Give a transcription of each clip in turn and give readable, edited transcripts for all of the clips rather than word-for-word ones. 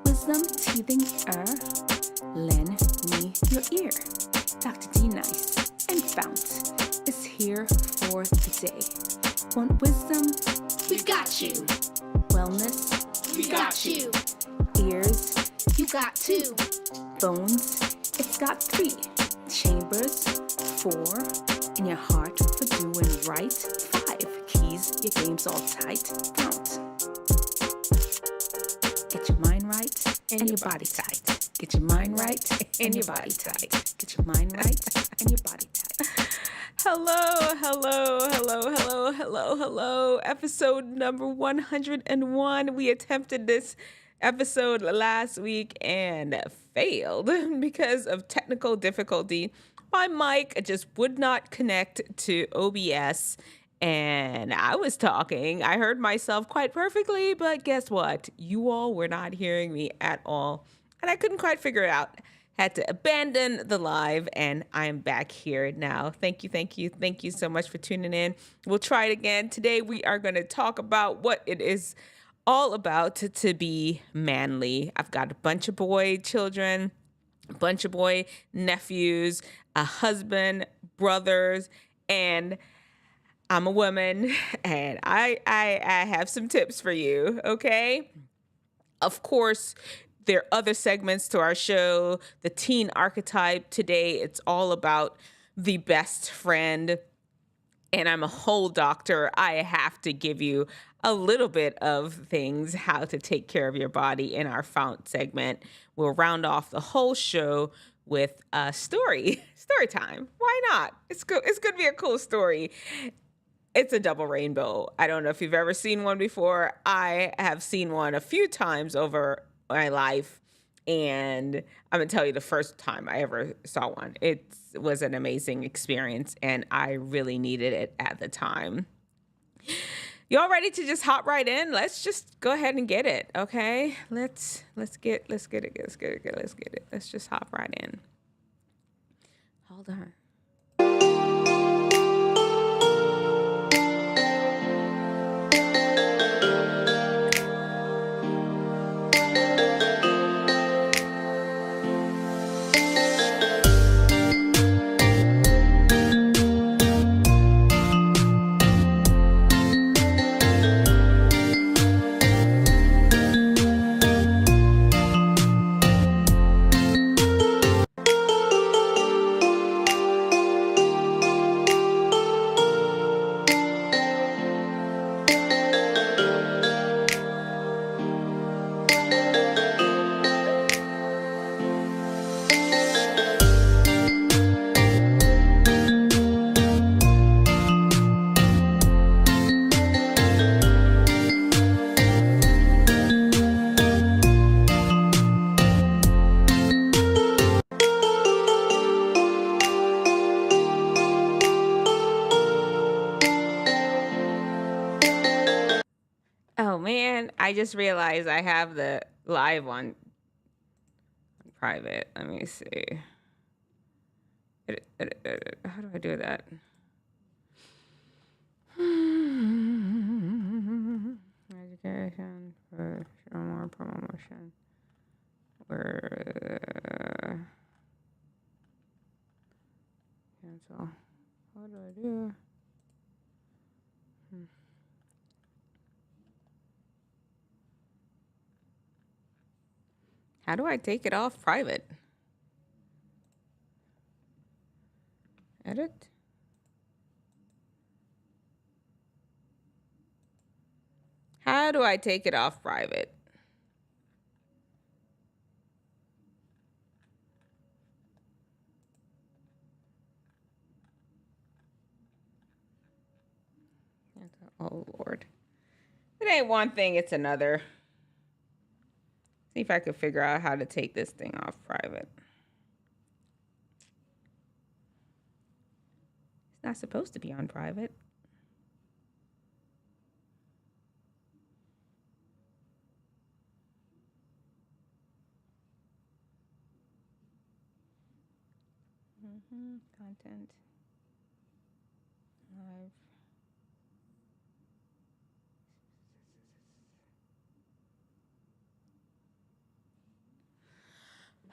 Wisdom teething lend me your ear. Dr. D Nice and FOUNT is here for the day. Want wisdom? We got you. Wellness? We got you. Ears? You got two. Bones? It's got 3. Chambers? 4. In your heart for doing right? 5. Keys, your game's all tight. FOUNT. Get your mind right and your body tight. Get your mind right and your body tight. Get your mind right and your body tight. Hello. Episode number 101. We attempted this episode last week and failed because of technical difficulty. My mic just would not connect to OBS. And I was talking. I heard myself quite perfectly, but guess what? You all were not hearing me at all. And I couldn't quite figure it out. Had to abandon the live, and I'm back here now. Thank you so much for tuning in. We'll try it again. Today, we are going to talk about what it is all about to be manly. I've got a bunch of boy children, a bunch of boy nephews, a husband, brothers, and I'm a woman, and I have some tips for you, okay? Of course, there are other segments to our show, the teen archetype. Today, it's all about the best friend, and I'm a whole doctor. I have to give you a little bit of things, how to take care of your body in our FOUNT segment. We'll round off the whole show with a story time. Why not? It's good. It's going to be a cool story. It's a double rainbow. I don't know if you've ever seen one before. I have seen one a few times over my life, and I'm gonna tell you the first time I ever saw one. It was an amazing experience, and I really needed it at the time. Y'all ready to just hop right in? Let's just go ahead and get it, okay? Let's get it. Let's just hop right in. Hold on. Oh man, I just realized I have the live on private. Let me see. Edit. How do I do that? Education for more promotion. Where cancel. What do I do? How do I take it off private? Edit. How do I take it off private? Oh Lord. It ain't one thing, it's another. See if I could figure out how to take this thing off private. It's not supposed to be on private. Content.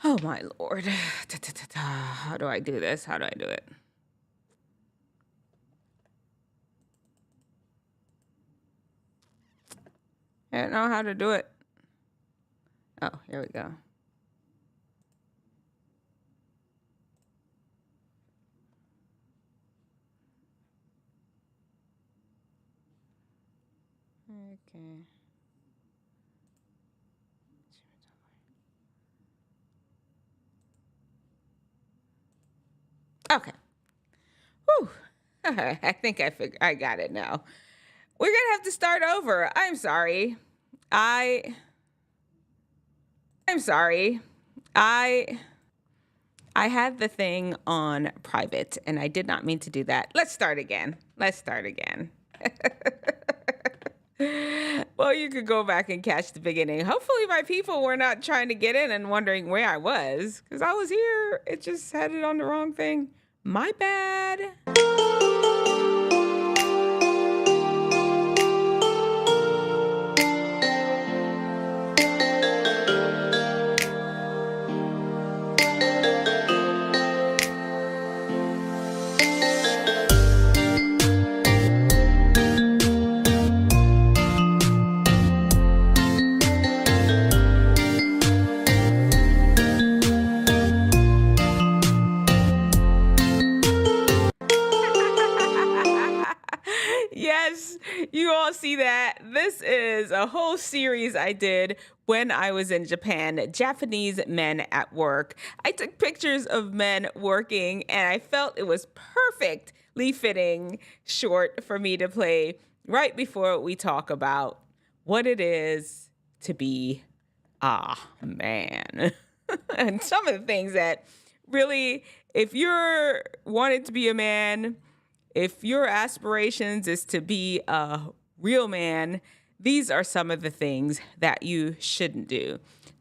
Oh my Lord. How do I do this? How do I do it? I don't know how to do it. Oh, here we go. Okay. Okay. Whew. I think I got it now. We're gonna have to start over. I'm sorry. I'm sorry. I had the thing on private and I did not mean to do that. Let's start again. Well, you could go back and catch the beginning. Hopefully my people were not trying to get in and wondering where I was, because I was here. It just had it on the wrong thing. My bad. Yes, you all see that. This is a whole series I did when I was in Japan, Japanese men at work. I took pictures of men working and I felt it was perfectly fitting short for me to play right before we talk about what it is to be a man. And some of the things that really, if you're wanting to be a man, if your aspirations is to be a real man, these are some of the things that you shouldn't do.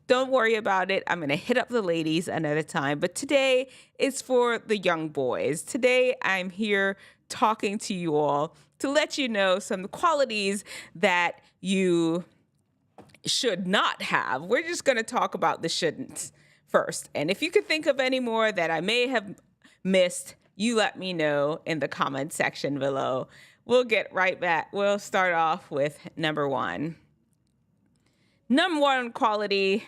Don't worry about it. I'm going to hit up the ladies another time. But today is for the young boys. Today I'm here talking to you all to let you know some qualities that you should not have. We're just going to talk about the shouldn'ts first. And if you could think of any more that I may have missed, you let me know in the comment section below. We'll get right back. We'll start off with number one. Number one quality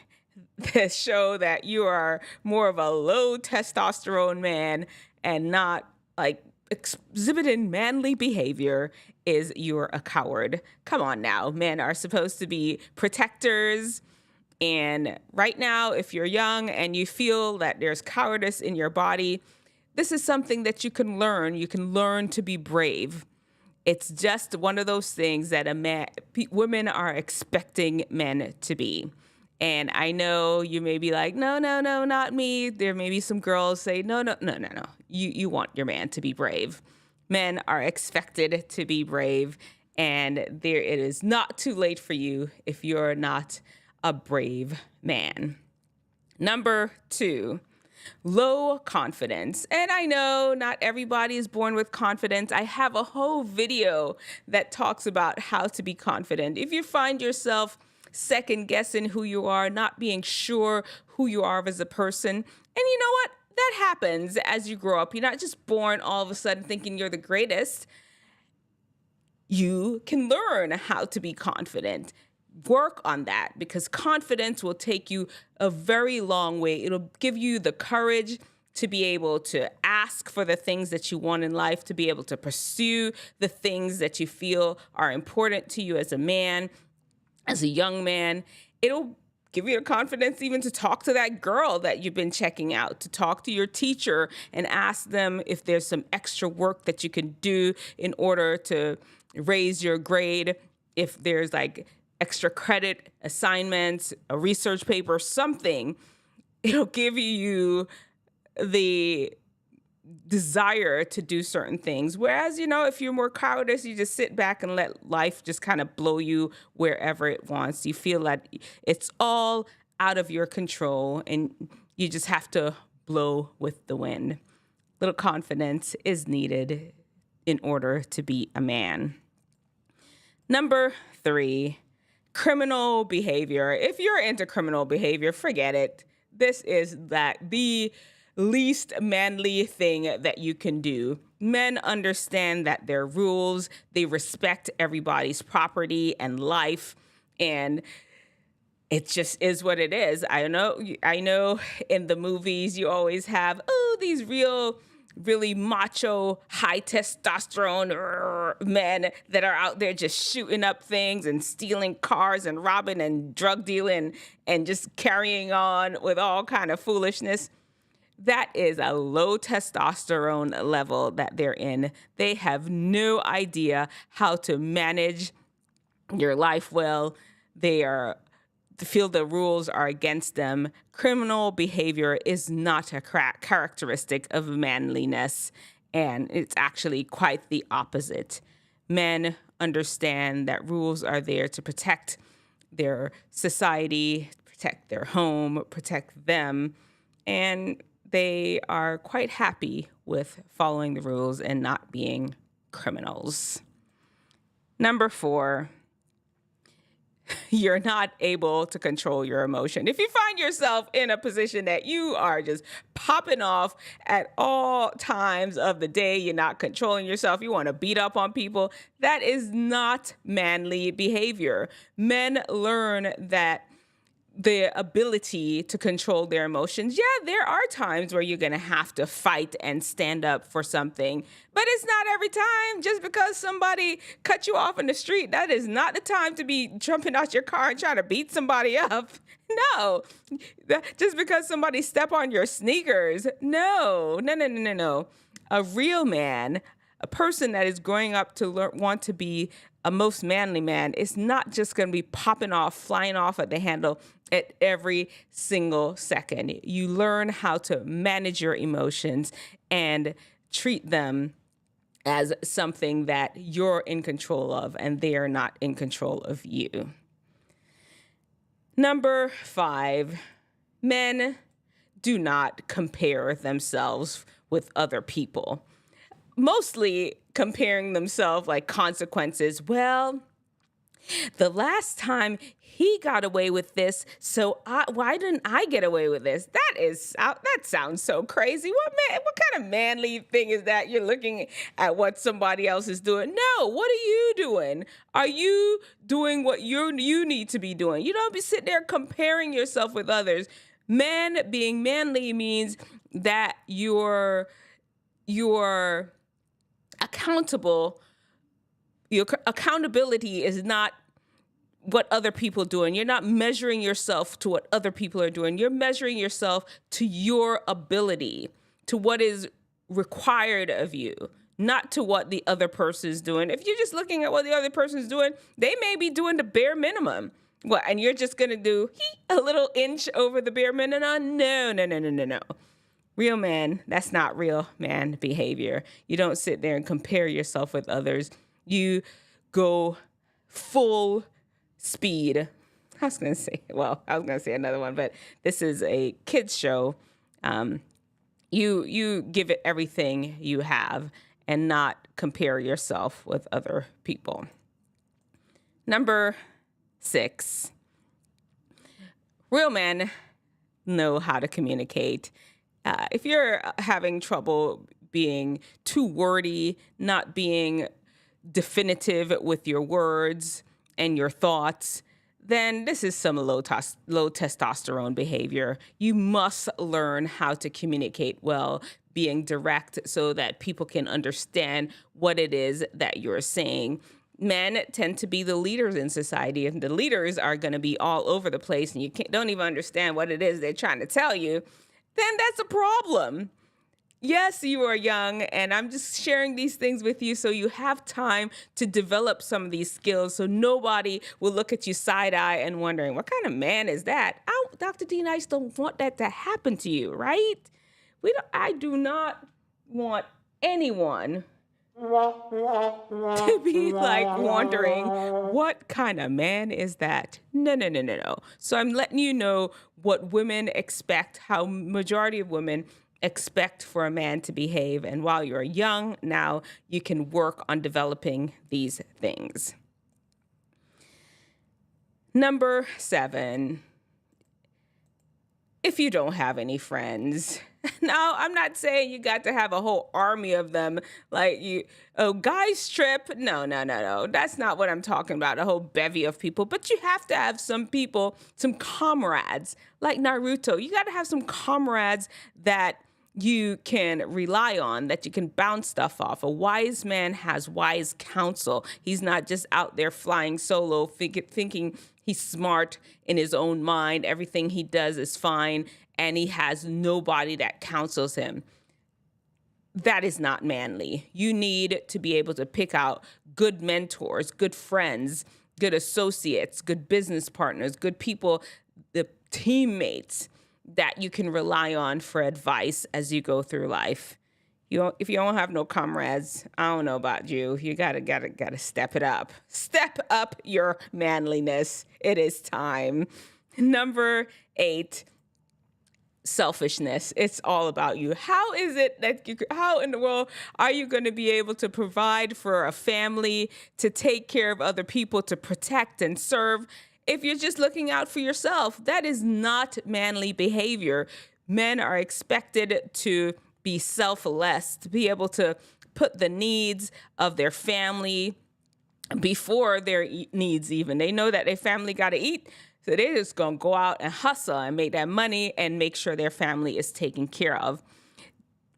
that show that you are more of a low testosterone man and not like exhibiting manly behavior is you're a coward. Come on now. Men are supposed to be protectors. And right now, if you're young and you feel that there's cowardice in your body, this is something that you can learn. You can learn to be brave. It's just one of those things that women are expecting men to be. And I know you may be like, no, not me. There may be some girls say, no. You want your man to be brave. Men are expected to be brave. And it is not too late for you if you're not a brave man. Number two. Low confidence. And I know not everybody is born with confidence. I have a whole video that talks about how to be confident. If you find yourself second guessing who you are, not being sure who you are as a person, and you know what? That happens as you grow up. You're not just born all of a sudden thinking you're the greatest. You can learn how to be confident. Work on that, because confidence will take you a very long way. It'll give you the courage to be able to ask for the things that you want in life, to be able to pursue the things that you feel are important to you as a man, as a young man. It'll give you the confidence even to talk to that girl that you've been checking out, to talk to your teacher and ask them if there's some extra work that you can do in order to raise your grade. If there's like extra credit assignments, a research paper, something, it'll give you the desire to do certain things. Whereas, if you're more cowardice, you just sit back and let life just kind of blow you wherever it wants. You feel like it's all out of your control and you just have to blow with the wind. Little confidence is needed in order to be a man. Number 3, criminal behavior. If you're into criminal behavior, forget it. This is the least manly thing that you can do. Men understand that there are rules. They respect everybody's property and life, and it just is what it is. I know in the movies you always have, these really macho, high testosterone men that are out there just shooting up things and stealing cars and robbing and drug dealing and just carrying on with all kind of foolishness. That is a low testosterone level that they're in. They have no idea how to manage your life well. They feel the rules are against them. Criminal behavior is not a characteristic of manliness, and it's actually quite the opposite. Men understand that rules are there to protect their society, protect their home, protect them, and they are quite happy with following the rules and not being criminals. Number 4, you're not able to control your emotion. If you find yourself in a position that you are just popping off at all times of the day, you're not controlling yourself, you want to beat up on people, that is not manly behavior. Men learn that the ability to control their emotions. Yeah, there are times where you're going to have to fight and stand up for something, but it's not every time. Just because somebody cut you off in the street, that is not the time to be jumping out your car and trying to beat somebody up. No. Just because somebody step on your sneakers. No. A real man, a person that is growing up to want to be a most manly man, is not just going to be popping off, flying off at the handle at every single second. You learn how to manage your emotions and treat them as something that you're in control of and they are not in control of you. Number 5, men do not compare themselves with other people. Mostly comparing themselves like consequences. Well, the last time he got away with this, so why didn't I get away with this? That sounds so crazy. What kind of manly thing is that? You're looking at what somebody else is doing. No, what are you doing? Are you doing what you need to be doing? You don't be sitting there comparing yourself with others. Being manly means that you're accountable. Your accountability is not what other people are doing. You're not measuring yourself to what other people are doing. You're measuring yourself to your ability, to what is required of you, not to what the other person is doing. If you're just looking at what the other person is doing, they may be doing the bare minimum. What, and you're just going to do a little inch over the bare minimum? No. Real man, that's not real man behavior. You don't sit there and compare yourself with others. You go full speed. I was going to say another one, but this is a kids show. You give it everything you have and not compare yourself with other people. Number 6, real men know how to communicate. If you're having trouble being too wordy, not being definitive with your words and your thoughts, then this is some low testosterone behavior. You must learn how to communicate well, being direct so that people can understand what it is that you're saying. Men tend to be the leaders in society, and the leaders are going to be all over the place, and you don't even understand what it is they're trying to tell you, then that's a problem. Yes, you are young, and I'm just sharing these things with you so you have time to develop some of these skills so nobody will look at you side-eye and wondering, what kind of man is that? Dr. D. Nice don't want that to happen to you, right? I do not want anyone to be like wondering, what kind of man is that? No. So I'm letting you know what women expect, how majority of women expect for a man to behave. And while you're young, now you can work on developing these things. Number 7, if you don't have any friends. Now, I'm not saying you got to have a whole army of them, like guys trip. No. That's not what I'm talking about, a whole bevy of people. But you have to have some people, some comrades, like Naruto. You got to have some comrades that you can rely on, that you can bounce stuff off. A wise man has wise counsel. He's not just out there flying solo, thinking he's smart in his own mind. Everything he does is fine, and he has nobody that counsels him. That is not manly. You need to be able to pick out good mentors, good friends, good associates, good business partners, good people, the teammates that you can rely on for advice as you go through life. If you don't have no comrades, I don't know about you. You gotta step it up. Step up your manliness. It is time. Number 8, selfishness. It's all about you. How is it that how in the world are you going to be able to provide for a family, to take care of other people, to protect and serve, if you're just looking out for yourself? That is not manly behavior. Men are expected to be selfless, to be able to put the needs of their family before their needs even. They know that their family got to eat, so they're just going to go out and hustle and make that money and make sure their family is taken care of.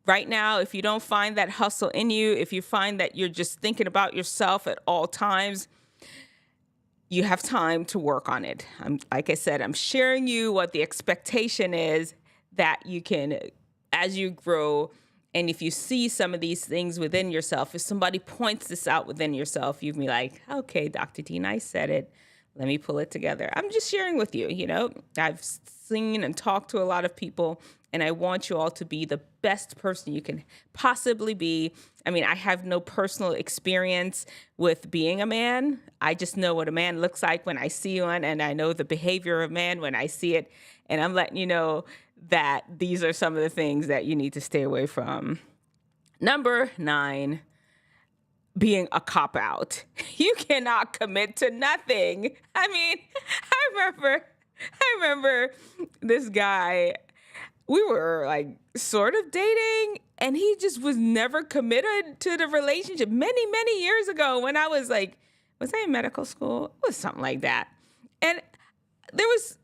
Right now, if you don't find that hustle in you, if you find that you're just thinking about yourself at all times, you have time to work on it. Like I said, I'm sharing you what the expectation is that you can, as you grow, and if you see some of these things within yourself, if somebody points this out within yourself, you'd be like, okay, Dr. Dean, I said it. Let me pull it together. I'm just sharing with you, I've seen and talked to a lot of people, and I want you all to be the best person you can possibly be. I mean, I have no personal experience with being a man. I just know what a man looks like when I see one, and I know the behavior of man when I see it. And I'm letting you know that these are some of the things that you need to stay away from. Number 9, being a cop-out. You cannot commit to nothing. I mean, I remember this guy, we were like sort of dating, and he just was never committed to the relationship many, many years ago when I was like, was I in medical school? It was something like that. And there was,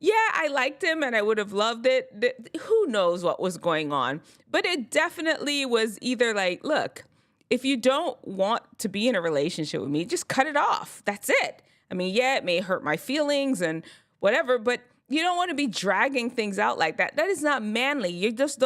I liked him and I would have loved it. Who knows what was going on? But it definitely was either like, look, if you don't want to be in a relationship with me, just cut it off. That's it. I mean, it may hurt my feelings and whatever, but you don't want to be dragging things out like that. That is not manly. You just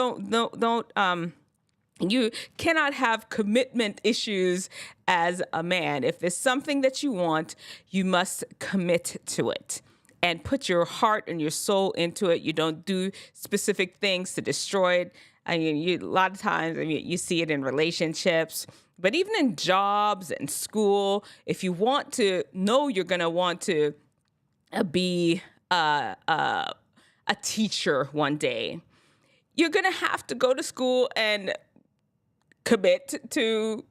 you cannot have commitment issues as a man. If there's something that you want, you must commit to it and put your heart and your soul into it. You don't do specific things to destroy it. I mean, a lot of times, you see it in relationships, but even in jobs and school, if you want to know you're going to want to be a teacher one day, you're going to have to go to school and commit to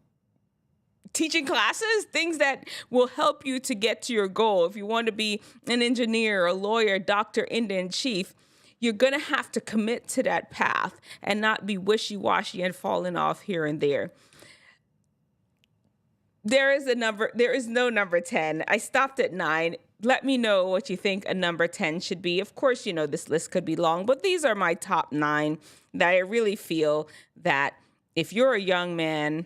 teaching classes, things that will help you to get to your goal. If you want to be an engineer, a lawyer, doctor, Indian-in-chief, you're going to have to commit to that path and not be wishy-washy and falling off here and there. There is no number 10. I stopped at 9. Let me know what you think a number 10 should be. Of course, this list could be long, but these are my top 9 that I really feel that if you're a young man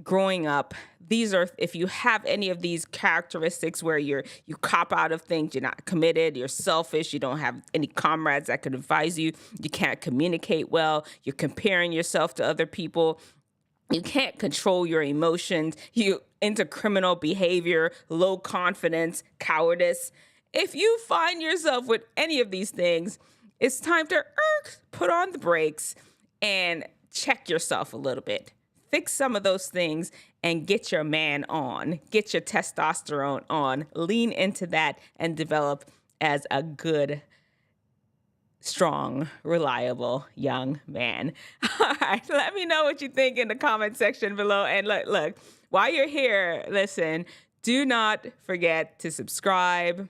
growing up, if you have any of these characteristics where you cop out of things, you're not committed, you're selfish, you don't have any comrades that could advise you, you can't communicate well, you're comparing yourself to other people, you can't control your emotions, you into criminal behavior, low confidence, cowardice. If you find yourself with any of these things, it's time to put on the brakes and check yourself a little bit. Fix some of those things and get your man on. Get your testosterone on. Lean into that and develop as a good strong, reliable young man. All right, let me know what you think in the comment section below. And look, while you're here, listen, do not forget to subscribe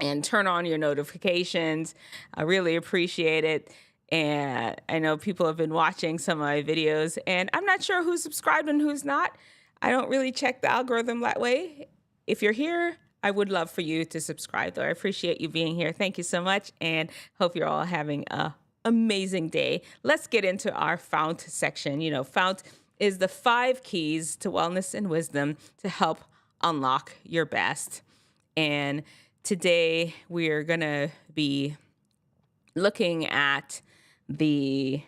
and turn on your notifications. I really appreciate it. And I know people have been watching some of my videos, and I'm not sure who's subscribed and who's not. I don't really check the algorithm that way. If you're here, I would love for you to subscribe, though. I appreciate you being here. Thank you so much, and hope you're all having an amazing day. Let's get into our FOUNT section. You know, FOUNT is the 5 keys to wellness and wisdom to help unlock your best. And today we're going to be looking at the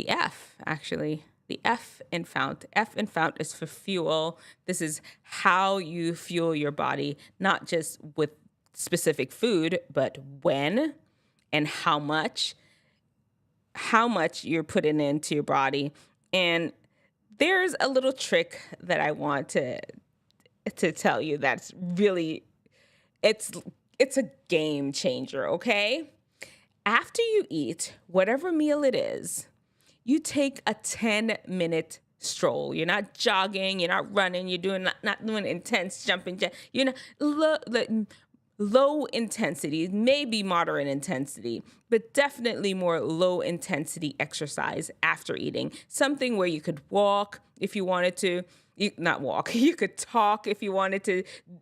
F, actually. The F in FOUNT. F in FOUNT is for fuel. This is how you fuel your body, not just with specific food, but when and how much you're putting into your body. And there's a little trick that I want to tell you that's really, it's a game changer, okay? After you eat whatever meal it is, you take a 10-minute stroll. You're not jogging, you're not running, you're doing not doing intense jumping. You're not low intensity, maybe moderate intensity, but definitely more low intensity exercise after eating. Something where you could walk if you wanted to. You could talk if you wanted to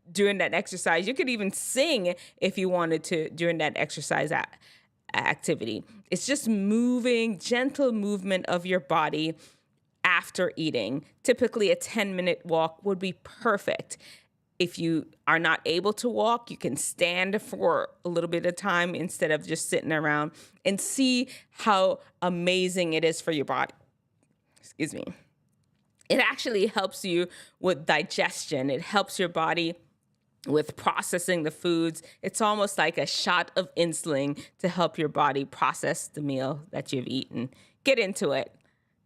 during that exercise. You could even sing if you wanted to during that exercise activity. It's just gentle movement of your body after eating. Typically a 10-minute walk would be perfect. If you are not able to walk, you can stand for a little bit of time instead of just sitting around, and see how amazing it is for your body. Excuse me. It actually helps you with digestion. It helps your body with processing the foods. It's almost like a shot of insulin to help your body process the meal that you've eaten. Get into it.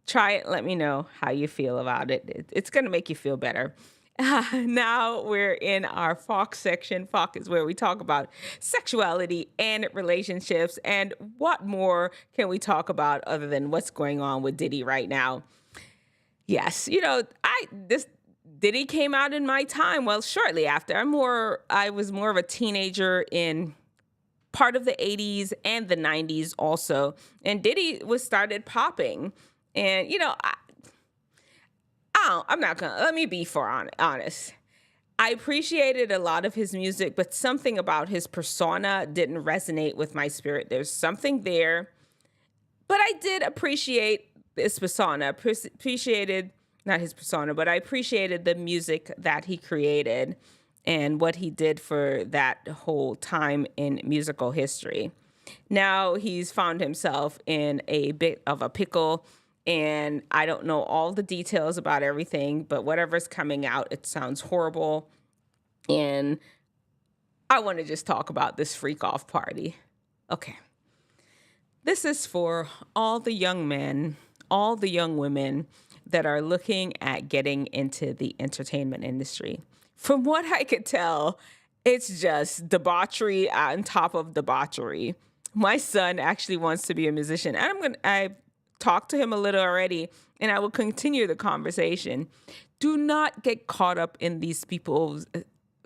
Try it. Let me know how you feel about it. It's going to make you feel better. Now we're in our FOCK section. FOCK is where we talk about sexuality and relationships. And what more can we talk about other than what's going on with Diddy right now? Yes, this Diddy came out in my time. Well, shortly after. I was more of a teenager in part of the 80s and the 90s also. And Diddy started popping. And, let me be honest. I appreciated a lot of his music, but something about his persona didn't resonate with my spirit. There's something there. But I did appreciate his persona. Not his persona, but I appreciated the music that he created and what he did for that whole time in musical history. Now he's found himself in a bit of a pickle, and I don't know all the details about everything, but whatever's coming out, it sounds horrible. And I want to just talk about this freak off party. Okay. This is for all the young men, all the young women that are looking at getting into the entertainment industry. From what I could tell, it's just debauchery on top of debauchery. My son actually wants to be a musician, and I've talked to him a little already, and I will continue the conversation. Do not get caught up in these people's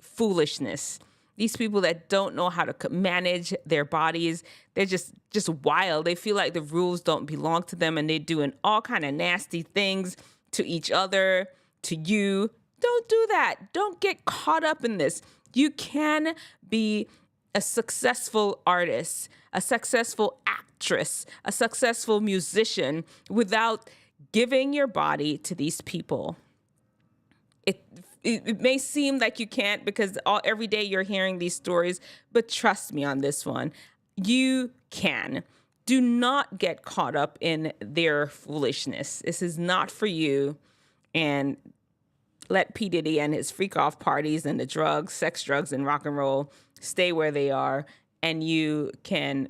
foolishness. These people that don't know how to manage their bodies, they're just wild. They feel like the rules don't belong to them, and they're doing all kind of nasty things to each other, to you. Don't do that. Don't get caught up in this. You can be a successful artist, a successful actress, a successful musician without giving your body to these people. It may seem like you can't because every day you're hearing these stories, but trust me on this one, you can. Do not get caught up in their foolishness. This is not for you. And let P. Diddy and his freak off parties and the drugs, sex, drugs, and rock and roll stay where they are. And you can,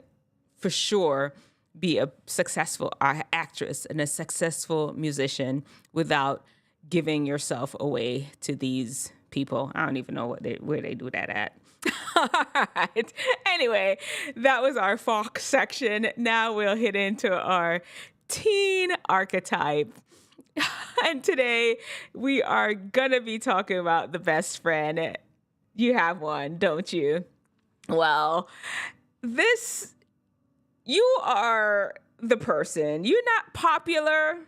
for sure, be a successful actress and a successful musician without giving yourself away to these people. I don't even know where they do that at. All right. Anyway, that was our FOCK section. Now we'll hit into our teen archetype. And today we are going to be talking about the best friend. You have one, don't you? Well, you are the person. You're not popular.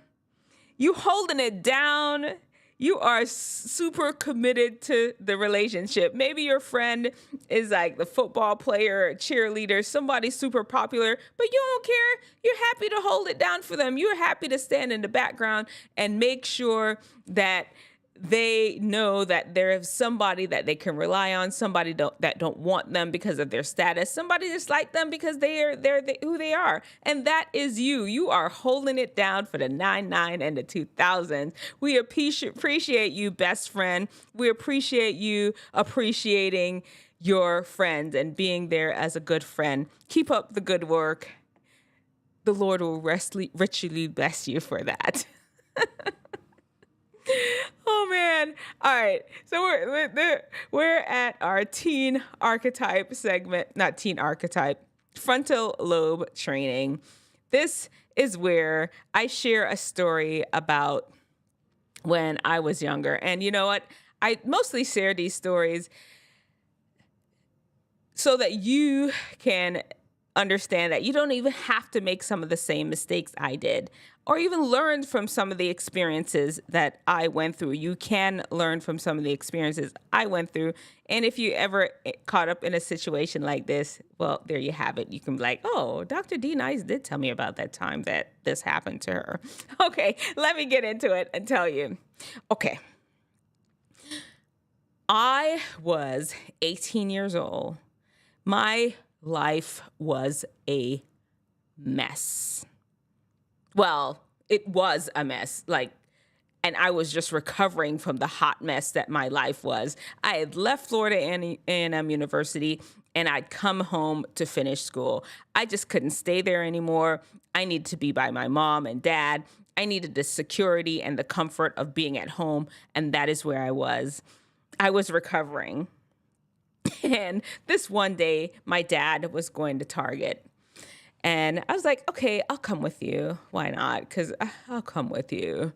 You holding it down. You are super committed to the relationship. Maybe your friend is like the football player, cheerleader, somebody super popular, but you don't care. You're happy to hold it down for them. You're happy to stand in the background and make sure that they know that there is somebody that they can rely on, somebody that don't want them because of their status, somebody just like them because they're who they are. And that is you. You are holding it down for the 99 and the 2000s. We appreciate you, best friend. We appreciate you appreciating your friends and being there as a good friend. Keep up the good work. The Lord will richly bless you for that. Oh man. All right. So we're at our teen archetype segment, not teen archetype, frontal lobe training. This is where I share a story about when I was younger. And you know what? I mostly share these stories so that you can understand that you don't even have to make some of the same mistakes I did, or even learn from some of the experiences that I went through. You can learn from some of the experiences I went through. And if you ever caught up in a situation like this, well, there you have it. You can be like, oh, Dr. D Nice did tell me about that time that this happened to her. Okay, let me get into it and tell you. Okay. I was 18 years old. My life was a mess. Well, it was a mess, and I was just recovering from the hot mess that my life was. I had left Florida A&M University, and I'd come home to finish school. I just couldn't stay there anymore. I needed to be by my mom and dad. I needed the security and the comfort of being at home, and that is where I was. I was recovering. And this one day, my dad was going to Target. And I was like, okay, I'll come with you. Why not? Because I'll come with you.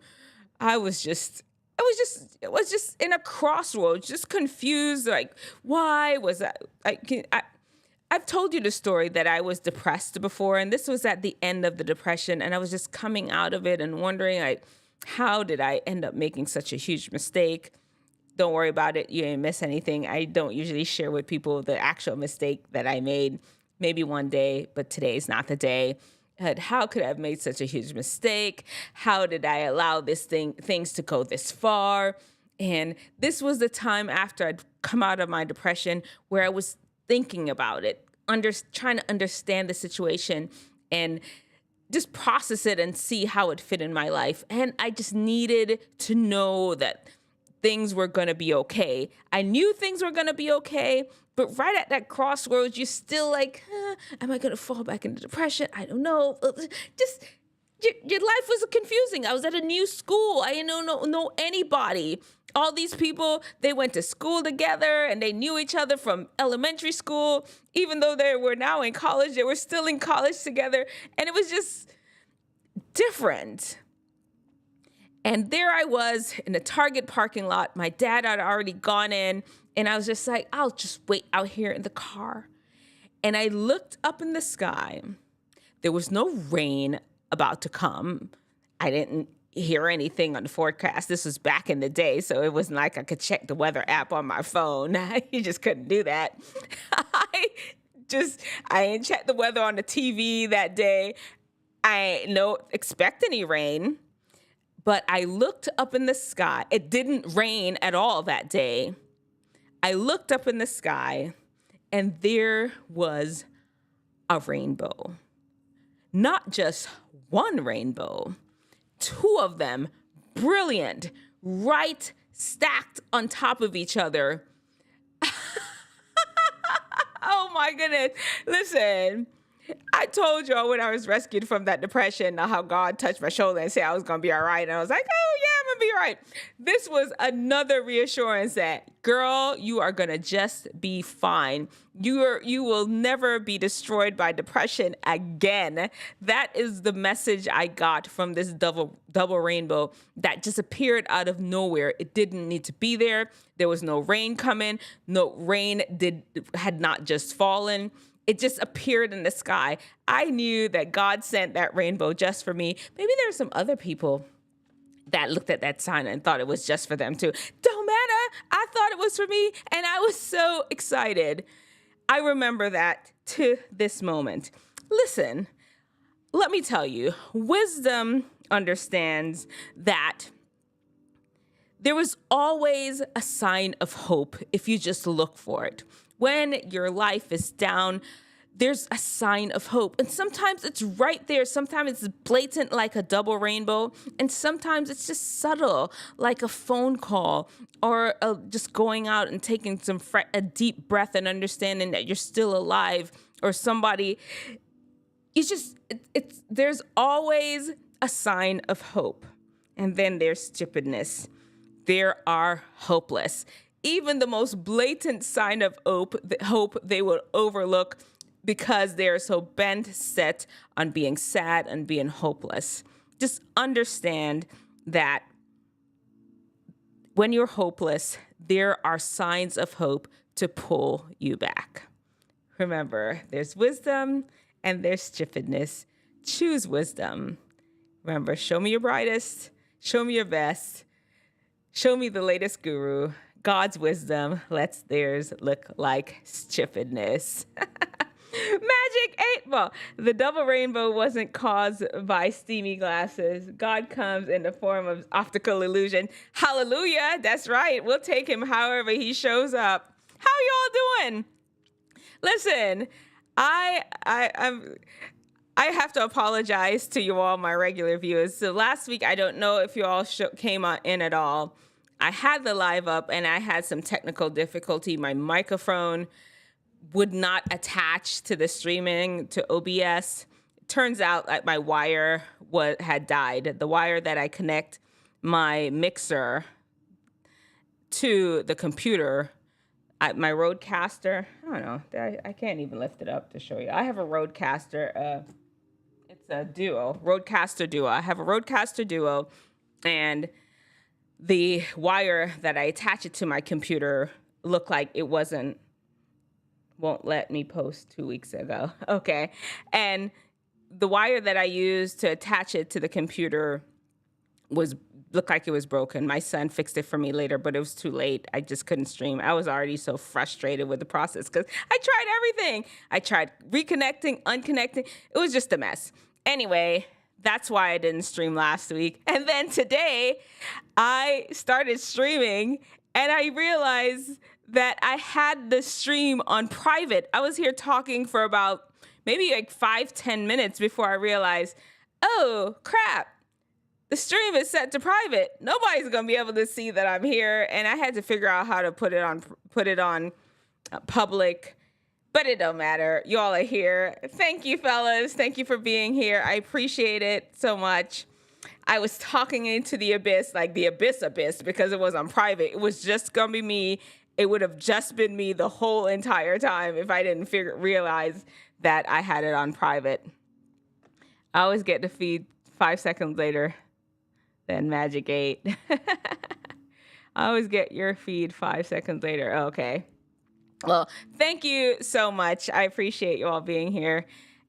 I was just in a crossroads, just confused. Like, why was that? I've told you the story that I was depressed before, and this was at the end of the depression. And I was just coming out of it and wondering, like, how did I end up making such a huge mistake? Don't worry about it. You didn't miss anything. I don't usually share with people the actual mistake that I made. Maybe one day, but today is not the day. How could I have made such a huge mistake? How did I allow things to go this far? And this was the time after I'd come out of my depression where I was thinking about it, trying to understand the situation and just process it and see how it fit in my life. And I just needed to know that things were going to be okay. I knew things were going to be okay, but right at that crossroads, you're still like, am I going to fall back into depression? I don't know. Just your life was confusing. I was at a new school. I didn't know anybody. All these people, they went to school together and they knew each other from elementary school. Even though they were now in college, they were still in college together. And it was just different. And there I was in the Target parking lot. My dad had already gone in, and I was just like, I'll just wait out here in the car. And I looked up in the sky. There was no rain about to come. I didn't hear anything on the forecast. This was back in the day, so it wasn't like I could check the weather app on my phone. You just couldn't do that. I didn't check the weather on the TV that day. I don't expect any rain. But I looked up in the sky. It didn't rain at all that day. I looked up in the sky, and there was a rainbow. Not just one rainbow, two of them, brilliant, right stacked on top of each other. Oh my goodness. Listen. I told y'all when I was rescued from that depression how God touched my shoulder and said I was going to be all right. And I was like, oh, yeah, I'm gonna be right. This was another reassurance that, girl, you are gonna just be fine. You will never be destroyed by depression again. That is the message I got from this double rainbow that just appeared out of nowhere. It didn't need to be there. There was no rain coming. No rain had not just fallen. It just appeared in the sky. I knew that God sent that rainbow just for me. Maybe there are some other people that looked at that sign and thought it was just for them too. Don't matter. I thought it was for me, and I was so excited. I remember that to this moment. Listen, let me tell you, wisdom understands that there is always a sign of hope if you just look for it. When your life is down, there's a sign of hope. And sometimes it's right there. Sometimes it's blatant like a double rainbow. And sometimes it's just subtle like a phone call or just going out and taking a deep breath and understanding that you're still alive, or somebody. There's always a sign of hope. And then there's stupidness. There are hopeless. Even the most blatant sign of hope they will overlook because they're so bent set on being sad and being hopeless. Just understand that when you're hopeless, there are signs of hope to pull you back. Remember, there's wisdom and there's stupidness. Choose wisdom. Remember, show me your brightest, show me your best, show me the latest guru. God's wisdom lets theirs look like stupidness. Magic 8 Ball. The double rainbow wasn't caused by steamy glasses. God comes in the form of optical illusion. Hallelujah. That's right. We'll take him however he shows up. How y'all doing? Listen, I have to apologize to you all, my regular viewers. So last week, I don't know if you all came in at all. I had the live up and I had some technical difficulty. My microphone would not attach to the streaming to OBS. It turns out that my wire had died. The wire that I connect my mixer to the computer, my Rodecaster, I don't know, I can't even lift it up to show you. I have a Rodecaster, it's a Duo, Rodecaster Duo. I have a Rodecaster Duo, and the wire that I attach it to my computer looked like it won't let me post 2 weeks ago. Okay. And the wire that I used to attach it to the computer looked like it was broken. My son fixed it for me later, but it was too late. I just couldn't stream. I was already so frustrated with the process because I tried everything. I tried reconnecting, unconnecting. It was just a mess. Anyway, that's why I didn't stream last week. And then today I started streaming and I realized that I had the stream on private. I was here talking for about maybe like 5-10 minutes before I realized, oh crap, the stream is set to private. Nobody's gonna be able to see that I'm here. And I had to figure out how to put it on public. But it don't matter. Y'all are here. Thank you, fellas. Thank you for being here. I appreciate it so much. I was talking into the abyss, like the abyss, because it was on private. It was just going to be me. It would have just been me the whole entire time if I didn't realize that I had it on private. I always get the feed 5 seconds later than Magic 8. I always get your feed 5 seconds later. Okay. Well, thank you so much. I appreciate you all being here.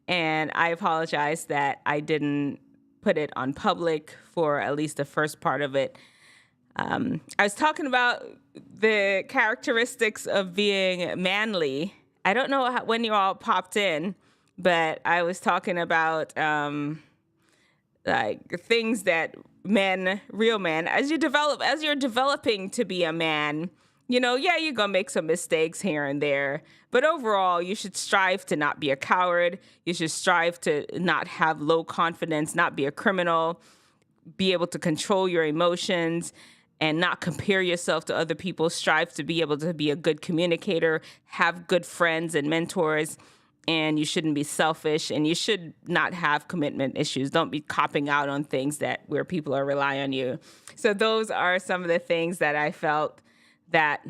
And I apologize that I didn't put it on public for at least the first part of it. I was talking about the characteristics of being manly. I don't know when you all popped in, but I was talking about like things that real men, as you're developing to be a man, you know, yeah, you're going to make some mistakes here and there. But overall, you should strive to not be a coward. You should strive to not have low confidence, not be a criminal, be able to control your emotions and not compare yourself to other people. Strive to be able to be a good communicator, have good friends and mentors, and you shouldn't be selfish, and you should not have commitment issues. Don't be copping out on things where people are relying on you. So those are some of the things that I felt that,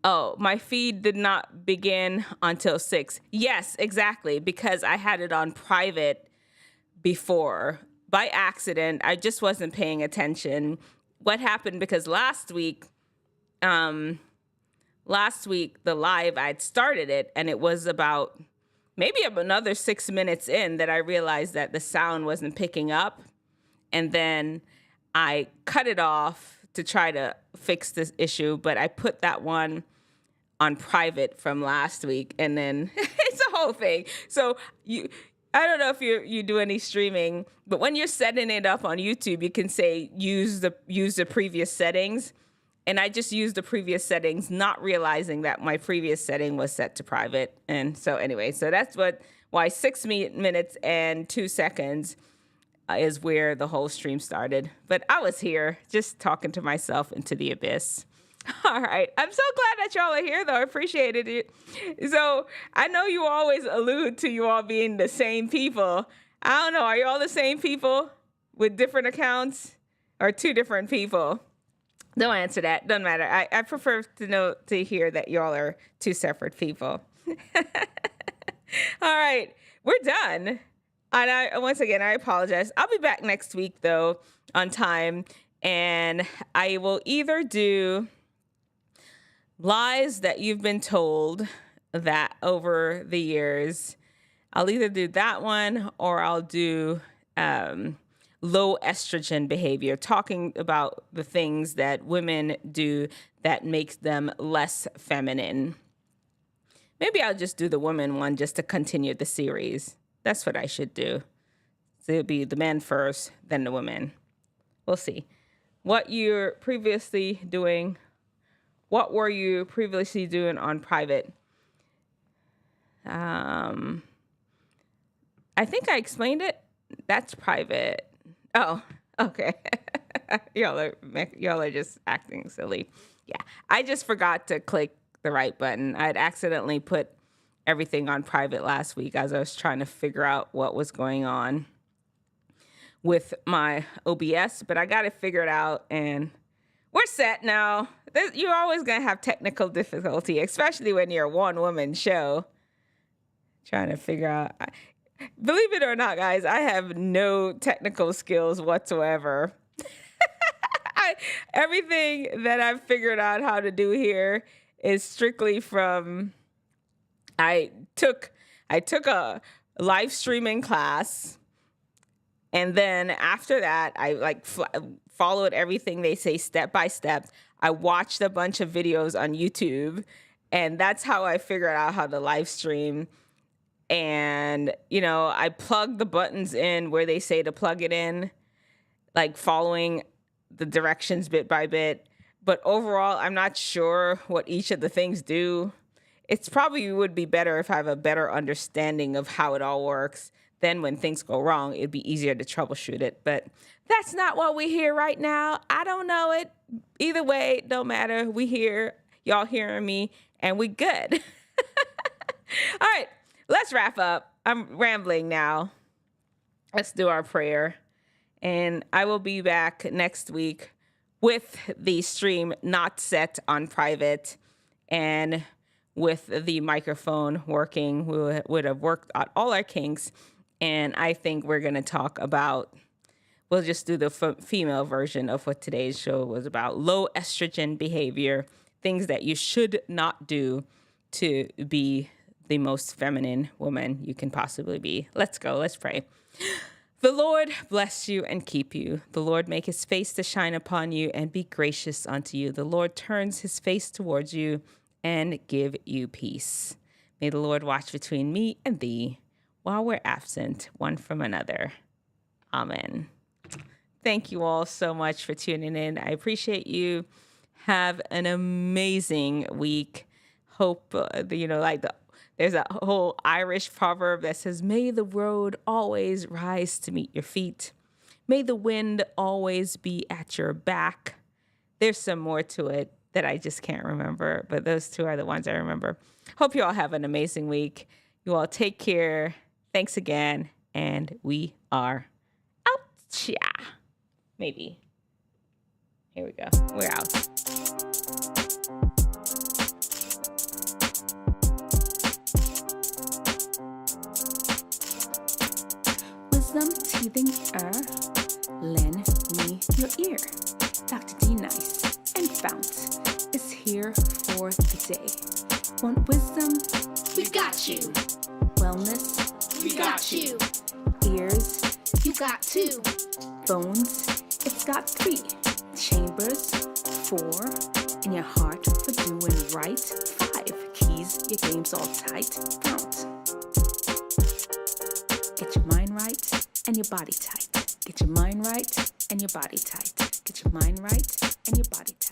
oh, my feed did not begin until 6. Yes, exactly, because I had it on private before by accident. I just wasn't paying attention. What happened, because last week, the live, I'd started it, and it was about maybe another 6 minutes in that I realized that the sound wasn't picking up. And then I cut it off to try to fix this issue, but I put that one on private from last week, and then it's a whole thing. So I don't know if you do any streaming, but when you're setting it up on YouTube, you can say use the previous settings. And I just used the previous settings, not realizing that my previous setting was set to private. And so anyway, so that's why 6 minutes and 2 seconds is where the whole stream started. But I was here just talking to myself into the abyss. All right. I'm so glad that y'all are here, though. I appreciated it. So I know you always allude to you all being the same people. I don't know. Are you all the same people with different accounts, or 2 different people? Don't answer that. Doesn't matter. I prefer to hear that y'all are 2 separate people. All right. We're done. And once again, I apologize. I'll be back next week, though, on time. And I will either do lies that you've been told that over the years. I'll either do that one, or I'll do low estrogen behavior, talking about the things that women do that makes them less feminine. Maybe I'll just do the women one just to continue the series. That's what I should do. So it'll be the men first, then the women. We'll see. What you're previously doing, what were you previously doing on private? I think I explained it. That's private. Oh, okay. y'all are just acting silly. Yeah, I just forgot to click the right button. I'd accidentally put everything on private last week as I was trying to figure out what was going on with my OBS, but I got it figured out, and we're set now. You're always going to have technical difficulty, especially when you're a one-woman show. Trying to figure out... Believe it or not, guys, I have no technical skills whatsoever. Everything that I've figured out how to do here is strictly from... I took a live streaming class, and then after that, I followed everything they say step by step. I watched a bunch of videos on YouTube, and that's how I figured out how to live stream. And, I plug the buttons in where they say to plug it in, like following the directions bit by bit. But overall, I'm not sure what each of the things do. It's probably would be better if I have a better understanding of how it all works. Then when things go wrong, it'd be easier to troubleshoot it. But that's not what we hear right now. I don't know it. Either way, don't matter. We hear, y'all hearing me, and we good. All right. Let's wrap up. I'm rambling now. Let's do our prayer. And I will be back next week with the stream not set on private and with the microphone working. We would have worked out all our kinks. And I think we're going to talk about, we'll just do the female version of what today's show was about. Low estrogen behavior, things that you should not do to be the most feminine woman you can possibly be. Let's go. Let's pray. The Lord bless you and keep you. The Lord make his face to shine upon you and be gracious unto you. The Lord turns his face towards you and give you peace. May the Lord watch between me and thee while we're absent one from another. Amen. Thank you all so much for tuning in. I appreciate you. Have an amazing week. Hope, there's a whole Irish proverb that says, may the road always rise to meet your feet. May the wind always be at your back. There's some more to it that I just can't remember, but those two are the ones I remember. Hope you all have an amazing week. You all take care. Thanks again. And we are out. Yeah. Maybe. Here we go. We're out. Wisdom teething lend me your ear. Dr. D Nice and FOUNT is here for the day. Want wisdom? We've got you. Wellness? We got you. Ears? You got two. Bones? It's got 3. Chambers? 4. In your heart for doing right? 5. Keys, your game's all tight. FOUNT. Get your mind right and your body tight. Get your mind right and your body tight. Get your mind right and your body tight.